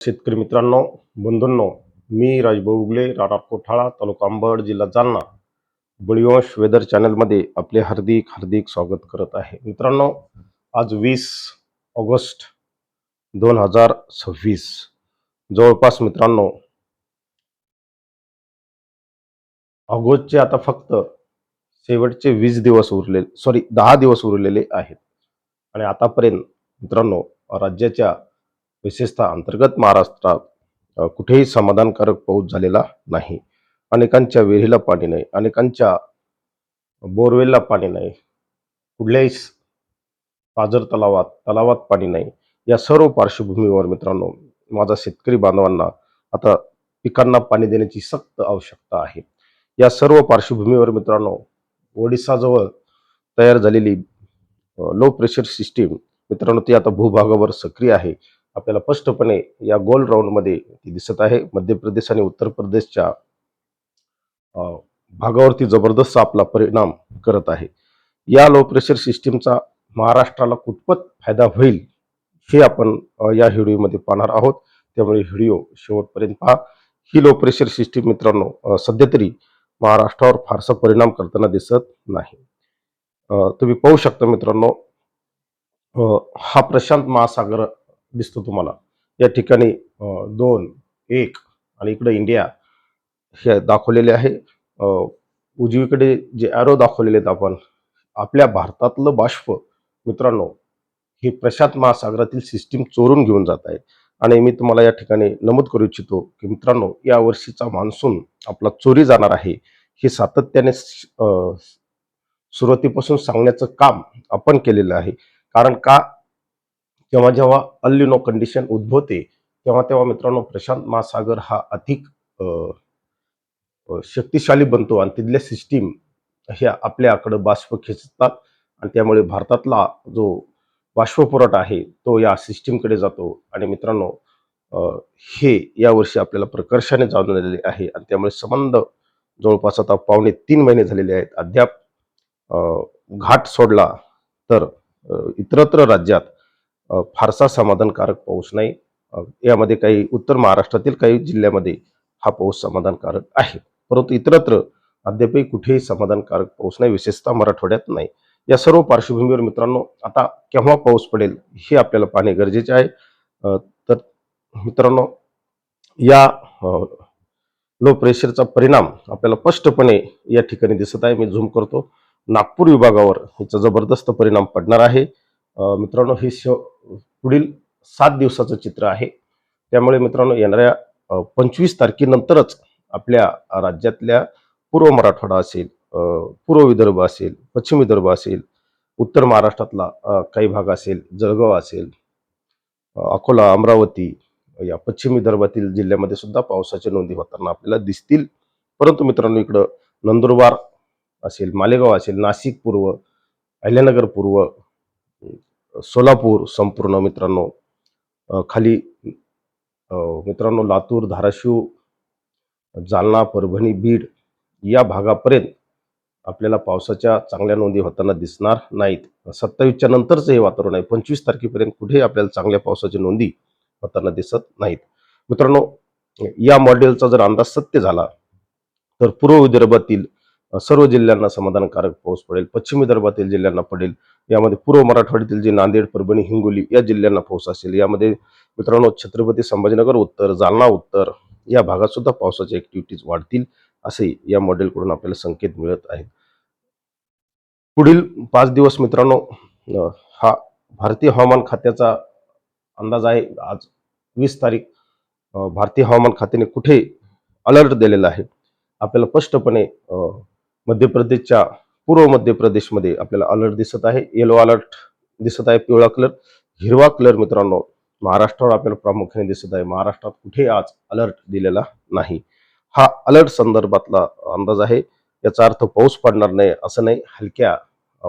शेतकरी मित्रांनो, बंधूंनो, मी राजभाऊ उगले, राहणार कोठाळा, तालुका अंबड, जिल्हा जालना, बळीवंश वेदर चॅनलमध्ये आपले हार्दिक हार्दिक स्वागत करत आहे. मित्रांनो, आज 20 ऑगस्ट 2026 जवळपास मित्रांनो ऑगस्टचे आता फक्त शेवटचे 20 दिवस उरले 10 दिवस उरलेले आहेत. आणि आतापर्यंत मित्रांनो राज्याच्या विशेषतः अंतर्गत महाराष्ट्रात कुठेही समाधानकारक पाऊस झालेला नाही. अनेकांच्या विहिरीला पाणी नाही, अनेकांच्या बोरवेलला पाणी नाही, कुठल्याही पाझर तलावात पाणी नाही. या सर्व पार्श्वभूमीवर मित्रांनो माझा शेतकरी बांधवांना आता पिकांना पाणी देण्याची सक्त आवश्यकता आहे. या सर्व पार्श्वभूमीवर मित्रांनो ओडिसाजवळ तयार झालेली लो प्रेशर सिस्टीम मित्रांनो ती आता भूभागावर सक्रिय आहे. आपल्याला स्पष्टपणे या गोल राऊंडमध्ये ती दिसत आहे. मध्य प्रदेश आणि उत्तर प्रदेशच्या भागावरती जबरदस्त आपला परिणाम करत आहे. या लो प्रेशर सिस्टीमचा महाराष्ट्राला कुठपत फायदा होईल हे आपण या व्हिडिओमध्ये पाहणार आहोत. त्यामुळे व्हिडिओ शेवटपर्यंत पहा. ही लो प्रेशर सिस्टीम मित्रांनो सध्या तरी महाराष्ट्रावर फारसा परिणाम करताना दिसत नाही. तुम्ही पाहू शकता मित्रांनो, हा प्रशांत महासागर दिसतो तुम्हाला. या ठिकाणी 2, 1 आणि इकडे इंडिया हे दाखवलेले आहे. उजवीकडे जे ॲरो दाखवलेले आहेत आपण, आपल्या भारतातलं बाष्प मित्रांनो ही प्रशांत महासागरातील सिस्टीम चोरून घेऊन जात आहे. आणि मी तुम्हाला या ठिकाणी नमूद करू इच्छितो की मित्रांनो या वर्षीचा मान्सून आपला चोरी जाणार आहे हे सातत्याने सुरुवातीपासून सांगण्याचं काम आपण केलेलं आहे. कारण का, जेव्हा जेव्हा अल निनो कंडिशन उद्भवते तेव्हा मित्रांनो प्रशांत महासागर हा अधिक शक्तिशाली बनतो आणि तिथल्या सिस्टीम ह्या आपल्याकडे बाष्प खेचतात आणि त्यामुळे भारतातला जो बाष्पपुरवठा आहे तो या सिस्टीमकडे जातो. आणि मित्रांनो हे यावर्षी आपल्याला प्रकर्षाने जाणून आलेले आहे. आणि त्यामुळे संबंध जवळपास आता 2.5 महिने झालेले आहेत. अद्याप घाट सोडला तर इतरत्र राज्यात फारसा समाधानकारक पाऊस नाही. यामध्ये काही उत्तर महाराष्ट्रातील काही जिल्ह्यामध्ये हा पाऊस समाधानकारक आहे, परंतु इतरत्र अद्यापही कुठेही समाधानकारक पाऊस नाही, विशेषतः मराठवाड्यात नाही. या सर्व पार्श्वभूमीवर मित्रांनो आता केव्हा पाऊस पडेल हे आपल्याला पाहणे गरजेचे आहे. तर मित्रांनो या लो प्रेशरचा परिणाम आपल्याला स्पष्टपणे या ठिकाणी दिसत आहे. मी झूम करतो. नागपूर विभागावर ह्याचा जबरदस्त परिणाम पडणार आहे. मित्रांनो हे पुढील 7 दिवसाचं चित्र आहे. त्यामुळे मित्रांनो येणाऱ्या 25 तारखेनंतरच आपल्या राज्यातल्या पूर्व मराठवाडा असेल, पूर्व विदर्भ असेल, पश्चिम विदर्भ असेल, उत्तर महाराष्ट्रातला काही भाग असेल, जळगाव असेल, अकोला, अमरावती या पश्चिम विदर्भातील जिल्ह्यामध्ये सुद्धा पावसाच्या नोंदी होताना आपल्याला दिसतील. परंतु मित्रांनो इकडं नंदुरबार असेल, मालेगाव असेल, नाशिक पूर्व, अहिल्यानगर पूर्व, सोलापूर संपूर्ण मित्रांनो, खाली मित्रांनो लातूर, धाराशिव, जालना, परभणी, बीड या भागापर्यंत आपल्याला पावसाच्या चांगल्या नोंदी होताना दिसणार नाहीत. 27च्या नंतरचं हे वातावरण आहे. 25 तारखेपर्यंत कुठेही आपल्याला चांगल्या पावसाच्या नोंदी होताना दिसत नाहीत. मित्रांनो या मॉडेलचा जर अंदाज सत्य झाला तर पूर्व विदर्भातील सर्व जिल्ह्यांना समाधानकारक पाऊस पडेल, पश्चिम विदर्भातील जिल्ह्यांना पडेल. यामध्ये पूर्व मराठवाड्यातील जे नांदेड, परभणी, हिंगोली या जिल्ह्यांना पाऊस असेल. यामध्ये मित्रांनो छत्रपती संभाजीनगर उत्तर, जालना उत्तर या भागात सुद्धा पावसाच्या ऍक्टिव्हिटीज वाढतील असे या मॉडेलकडून आपल्याला संकेत मिळत आहेत. पुढील 5 दिवस मित्रांनो हा भारतीय हवामान खात्याचा अंदाज आहे. आज 20 तारीख. भारतीय हवामान खात्याने कुठे अलर्ट दिलेला आहे आपल्याला स्पष्टपणे मध्य प्रदेशच्या पूर्व मध्य प्रदेशमध्ये आपल्याला अलर्ट दिसत आहे. येलो अलर्ट दिसत आहे, पिवळा कलर. हिरवा कलर मित्रांनो महाराष्ट्रावर आपल्याला प्रामुख्याने दिसत आहे. महाराष्ट्रात कुठे आज अलर्ट दिलेला नाही. हा अलर्ट संदर्भातला अंदाज आहे. याचा अर्थ पाऊस पडणार नाही असं नाही. हलक्या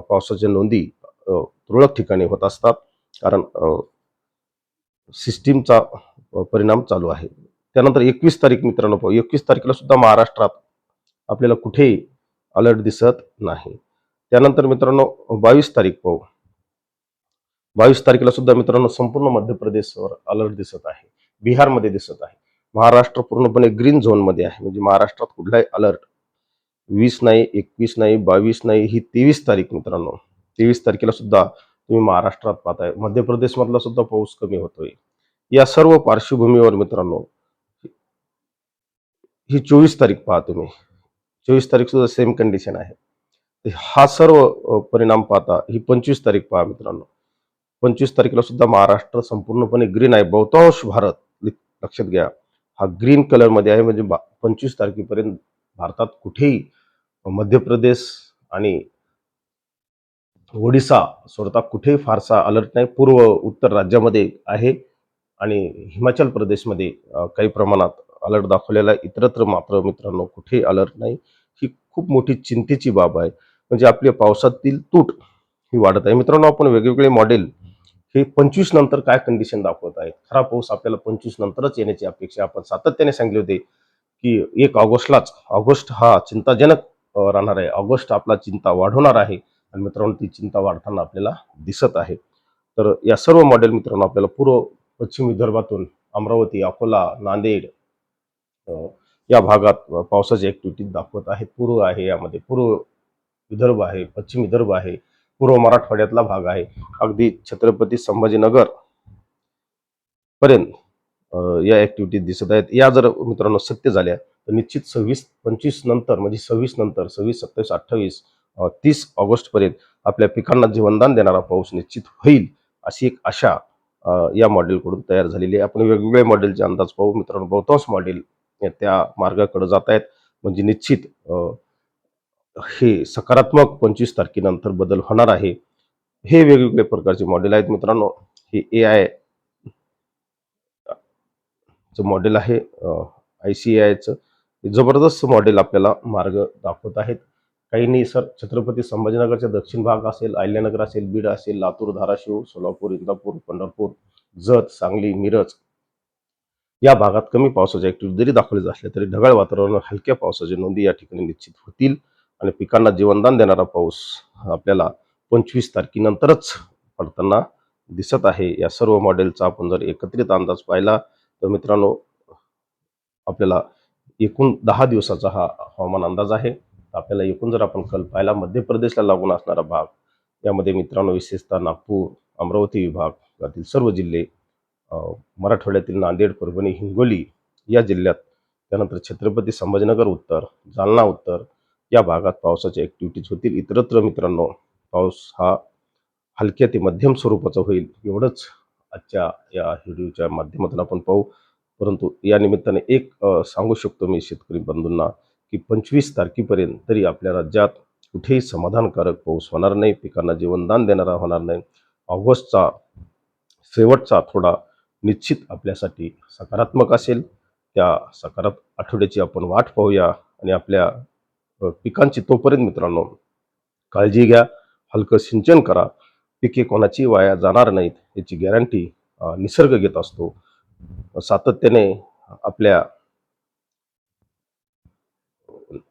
पावसाच्या नोंदी तुरळक ठिकाणी होत असतात कारण सिस्टीमचा परिणाम चालू आहे. त्यानंतर 21 तारीख मित्रांनो पाहू. 21 तारखेला सुद्धा महाराष्ट्रात आपल्याला कुठेही अलर्ट दिसत नाही. त्यानंतर मित्रांनो 22 तारीख पाहू. 22 तारखेला सुद्धा मित्रांनो संपूर्ण मध्य प्रदेशवर अलर्ट दिसत आहे. बिहारमध्ये दिसत आहे. महाराष्ट्र पूर्णपणे ग्रीन झोनमध्ये आहे. म्हणजे महाराष्ट्रात कुठलाही अलर्ट 20 नाही, 21 नाही, 22 नाही, ही 23 तारीख मित्रांनो. 23 तारखेला सुद्धा तुम्ही महाराष्ट्रात पाहताय. मध्य प्रदेशमधला सुद्धा पाऊस कमी होतोय. या सर्व पार्श्वभूमीवर मित्रांनो, ही 24 तारीख पहा तुम्ही. 24 तारीख सुद्धा सेम कंडिशन आहे. हा सर्व परिणाम पाहता ही 25 तारीख पहा मित्रांनो. 25 तारखेला सुद्धा महाराष्ट्र संपूर्णपणे ग्रीन आहे. बहुतांश भारत लक्षात घ्या, हा ग्रीन कलरमध्ये आहे. म्हणजे 25 तारखेपर्यंत भारतात कुठेही मध्य प्रदेश आणि ओडिसा सोडता कुठेही फारसा अलर्ट नाही. पूर्व उत्तर राज्यामध्ये आहे आणि हिमाचल प्रदेशमध्ये काही प्रमाणात अलर्ट दाखवलेला आहे. इतरत्र मात्र मित्रांनो कुठेही अलर्ट नाही. ही खूप मोठी चिंतेची बाब आहे. म्हणजे आपल्या पावसातील तूट ही वाढत आहे. मित्रांनो, आपण वेगवेगळे मॉडेल हे 25 नंतर काय कंडिशन दाखवत आहेत. खरा पाऊस आपल्याला 25 नंतरच येण्याची अपेक्षा आपण सातत्याने सांगितले होते, की 1 ऑगस्टलाच, ऑगस्ट हा चिंताजनक राहणार आहे. ऑगस्ट आपला चिंता वाढवणार आहे आणि मित्रांनो ती चिंता वाढताना आपल्याला दिसत आहे. तर या सर्व मॉडेल मित्रांनो आपल्याला पूर्व पश्चिम विदर्भातून अमरावती, अकोला, नांदेड या भागात पावसाची ऍक्टिव्हिटी दाखवत आहेत. पूर्व आहे, यामध्ये पूर्व विदर्भ आहे, पश्चिम विदर्भ आहे, पूर्व मराठवाड्यातला भाग आहे, अगदी छत्रपती संभाजीनगर पर्यंत या ऍक्टिव्हिटी दिसत आहेत. या जर मित्रांनो सत्य झाल्या तर निश्चित 26-25 नंतर, म्हणजे 26 नंतर 26, 27, 28, 30 ऑगस्ट पर्यंत आपल्या पिकांना जीवनदान देणारा पाऊस निश्चित होईल, अशी एक आशा या मॉडेलकडून तयार झालेली आहे. आपण वेगवेगळ्या मॉडेलचे अंदाज पाहू मित्रांनो. बहुतांश मॉडेल त्या मार्गाकडे जात आहेत. म्हणजे निश्चित हे सकारात्मक 25 तारखेनंतर बदल होणार आहे. हे वेगवेगळे प्रकारचे मॉडेल आहेत मित्रांनो. हे AI मॉडेल आहे, ICAIचं जबरदस्त मॉडेल आपल्याला मार्ग दाखवत आहेत. काहींनी सर छत्रपती संभाजीनगरच्या दक्षिण भाग असेल, अहिल्यानगर असेल, बीड असेल, लातूर, धाराशिव, सोलापूर, इंदापूर, पंढरपूर, जत, सांगली, मिरज या भागात कमी पावसाची ऍक्टिव्हिटी जरी दाखवली असल्या तरी ढगाळ वातावरणावर हलक्या पावसाची नोंदी या ठिकाणी निश्चित होतील आणि पिकांना जीवनदान देणारा पाऊस आपल्याला 25 तारखेनंतरच पडताना दिसत आहे. या सर्व मॉडेलचा आपण जर एकत्रित अंदाज पाहिला तर मित्रांनो आपल्याला एकूण 10 दिवसाचा हा हवामान अंदाज आहे. आपल्याला एकूण जर आपण कल पाहिला, मध्य प्रदेशला लागून असणारा भाग, यामध्ये मित्रांनो विशेषतः नागपूर, अमरावती विभागातील सर्व जिल्हे, मराठवाड्यातील नांदेड, परभणी, हिंगोली या जिल्ह्यात, त्यानंतर छत्रपती संभाजीनगर उत्तर, जालना उत्तर या भागात पावसाच्या ऍक्टिव्हिटीज होतील. इतरत्र मित्रांनो पाऊस हा हलक्या ते मध्यम स्वरूपाचा होईल, एवढंच आजच्या या व्हिडिओच्या माध्यमातून आपण पाहू. परंतु या निमित्ताने एक सांगू शकतो मी शेतकरी बंधूंना, की 25 तारखेपर्यंत तरी आपल्या राज्यात कुठेही समाधानकारक पाऊस होणार नाही, पिकांना जीवनदान देणारा होणार नाही. ऑगस्टचा शेवटचा थोडा निश्चित आपल्यासाठी सकारात्मक असेल. त्या आठवड्याची आपण वाट पाहूया आणि आपल्या पिकांची तोपर्यंत मित्रांनो काळजी घ्या, हलकं सिंचन करा. पिके कोणाची वाया जाणार नाहीत याची गॅरंटी निसर्ग घेत असतो. सातत्याने आपल्या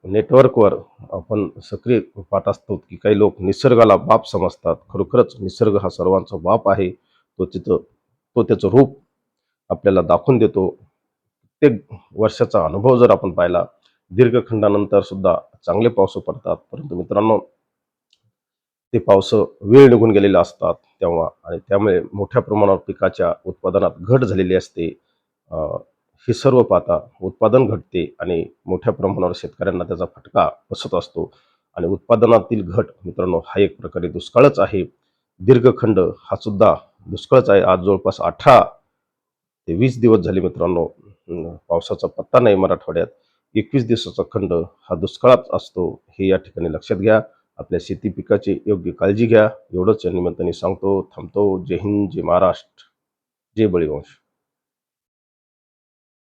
नेटवर्कवर आपण सक्रिय पाहत असतो की काही लोक निसर्गाला बाप समजतात. खरोखरच निसर्ग हा सर्वांचा बाप आहे. तो त्याचं रूप आपल्याला दाखवून देतो. प्रत्येक वर्षाचा अनुभव जर आपण पाहिला, दीर्घखंडानंतर सुद्धा चांगले पाऊस पडतात. परंतु मित्रांनो ते पाऊस वेळ निघून गेलेले असतात तेव्हा, आणि त्यामुळे मोठ्या प्रमाणावर पिकाच्या उत्पादनात घट झालेली असते. हे सर्व पाहता उत्पादन घटते आणि मोठ्या प्रमाणावर शेतकऱ्यांना त्याचा फटका बसत असतो. आणि उत्पादनातील घट मित्रांनो हा एक प्रकारे दुष्काळच आहे. दीर्घखंड हा सुद्धा दुष्काळच आहे. आज जवळपास 18 ते 20 दिवस झाले मित्रांनो पावसाचा पत्ता नाही मराठवाड्यात. 21 दिवसाचा खंड हा दुष्काळात असतो, हे या ठिकाणी लक्षात घ्या. आपल्या शेती पिकाची योग्य काळजी घ्या. एवढंच या निमित्ताने सांगतो, थांबतो. जय हिंद, जय महाराष्ट्र, जय बळीवंश.